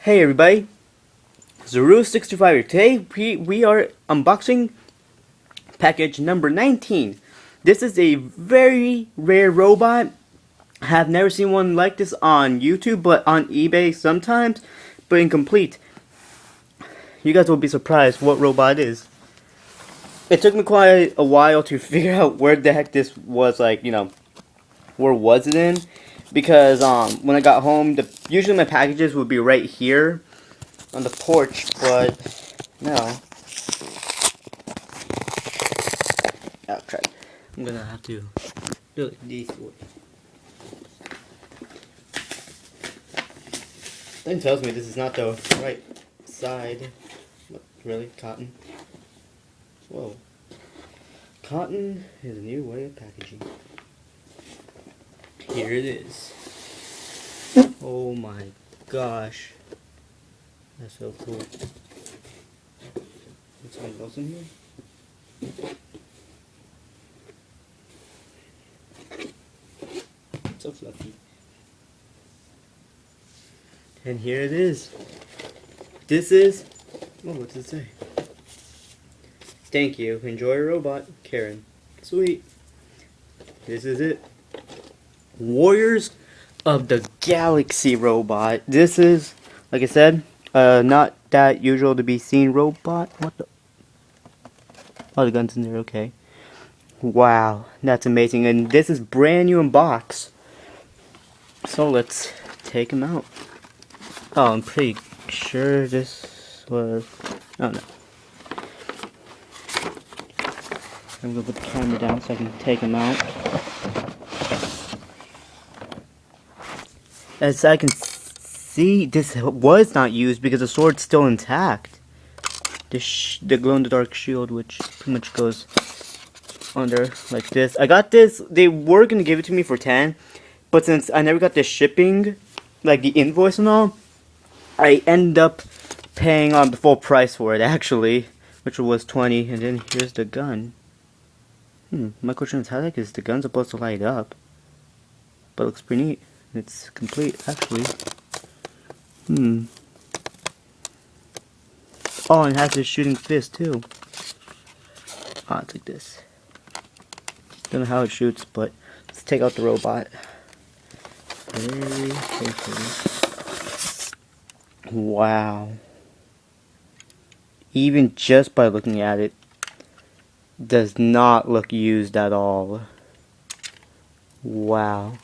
Hey everybody, Zuru65 here. Today we are unboxing package number 19. This is a very rare robot. I have never seen one like this on YouTube, but on eBay sometimes, but incomplete. You guys will be surprised what robot it is. It took me quite a while to figure out where the heck this was, where was it in? Because when I got home, usually my packages would be right here on the porch, but no. Oh crap. I'm gonna have to do it this way. Something tells me this is not the right side. What, really? Cotton? Whoa. Cotton is a new way of packaging. Here it is. Oh my gosh. That's so cool. What's something else in here? So fluffy. And here it is. This is... Oh, what does it say? Thank you. Enjoy your robot, Karen. Sweet. This is it. Warriors of the Galaxy robot. This is, like I said, not that usual to be seen robot. What the? Oh, the gun's in there. Okay. Wow, that's amazing. And this is brand new in box. So let's take him out. Oh, I'm pretty sure this was... Oh no. I'm gonna put the camera down so I can take him out. As I can see, this was not used because the sword's still intact. The glow-in-the-dark shield, which pretty much goes under like this. I got this, they were gonna give it to me for 10, but since I never got the shipping, like the invoice and all, I end up paying the full price for it actually, which was 20. And then here's the gun. My question is, how the heck is the gun supposed to light up? But it looks pretty neat. It's complete actually. Oh, and it has this shooting fist too. Ah, it's like this. Don't know how it shoots, but let's take out the robot. Very carefully. Wow. Even just by looking at it, does not look used at all. Wow.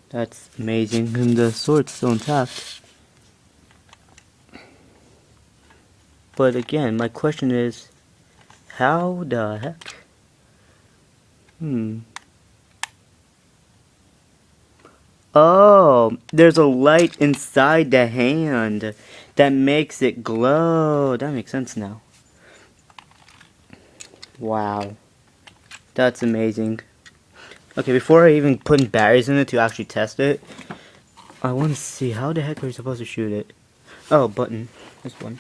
That's amazing. And the sword's still intact. But again, my question is, how the heck? Oh, there's a light inside the hand that makes it glow. That makes sense now. Wow. That's amazing. Okay, before I even put batteries in it to actually test it, I want to see how the heck are you supposed to shoot it. Oh, button. This one.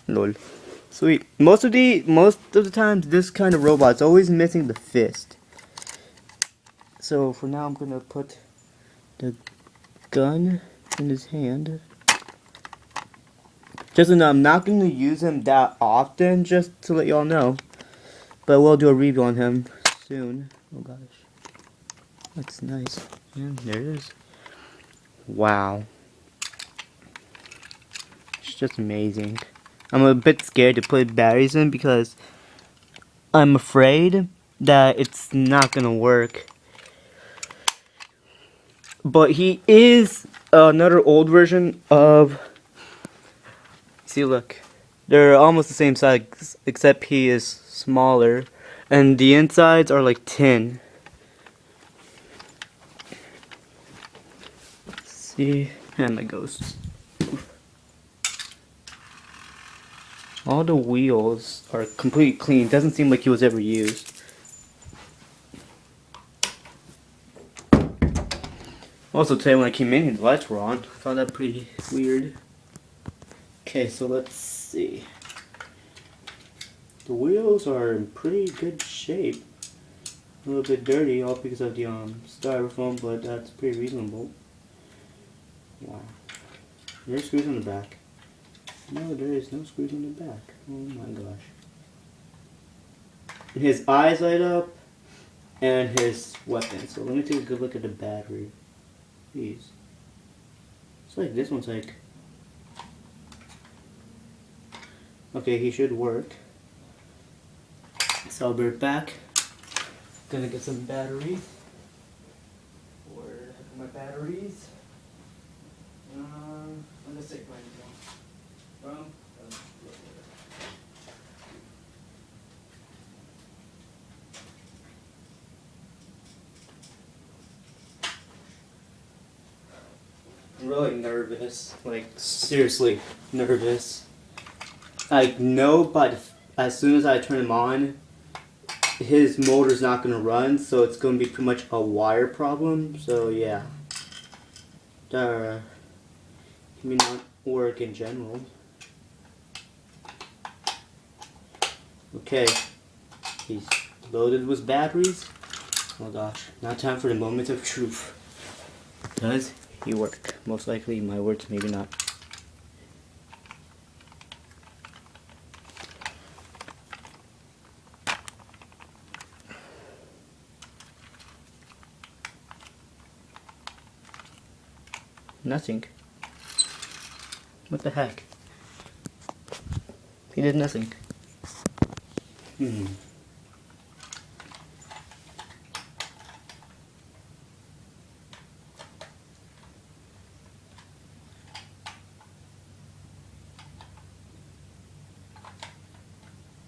Lol. Sweet. Most of the times, this kind of robot's always missing the fist. So for now, I'm gonna put the gun in his hand. Just so I'm not gonna use him that often, just to let y'all know. But we'll do a review on him soon. Oh gosh, that's nice. And there it is. Wow, it's just amazing. I'm a bit scared to put batteries in because I'm afraid that it's not gonna work. But he is another old version of... See, look. They're almost the same size, except he is smaller. And the insides are like tin. See? And my ghosts. All the wheels are completely clean. Doesn't seem like he was ever used. Also today when I came in, the lights were on. I found that pretty weird. Okay, so let's see. The wheels are in pretty good shape. A little bit dirty, all because of the styrofoam, but that's pretty reasonable. Wow. There's screws on the back. No, there is no screws on the back. Oh my gosh. His eyes light up and his weapon. So let me take a good look at the battery. Jeez. It's like this one's like... Okay, he should work. So I'll be right back. Gonna get some batteries. Where the heck are my batteries? Let's take mine down. I'm really nervous. Like, seriously nervous. I know, but as soon as I turn him on, his motor's not going to run, so it's going to be pretty much a wire problem. So, yeah. He may not work in general. Okay. He's loaded with batteries. Oh gosh. Now time for the moment of truth. Does he work? Most likely, my words, maybe not. Nothing. What the heck? He did nothing.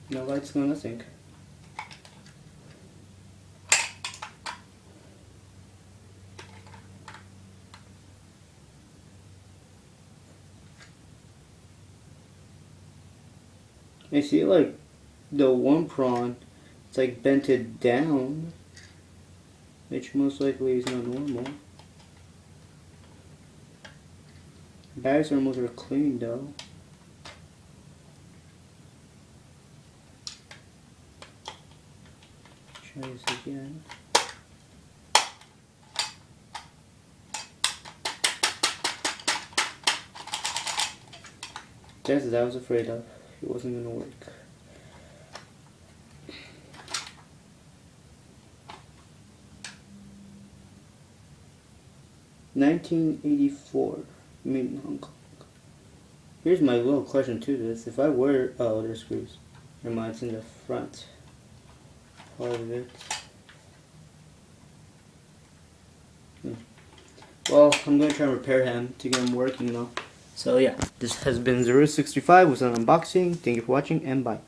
No lights, no nothing. I see like the one prawn, it's like bented down, which most likely is not normal. Battery thermals are clean though. Try this again. That's what I was afraid of. It wasn't gonna work. $1984, made in Hong Kong. Here's my little question to this. If I were, oh, there's screws. Never mind, it's in the front part of it. Well, I'm gonna try and repair him to get him working though. So yeah, this has been 065 with an unboxing. Thank you for watching and bye.